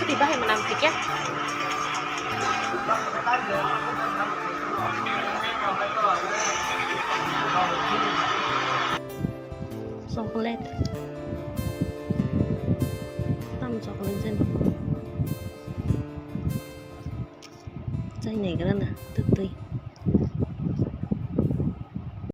tiba yang menampik ya. Coklat tăm coklat dân chai này cái đó nè tự tươi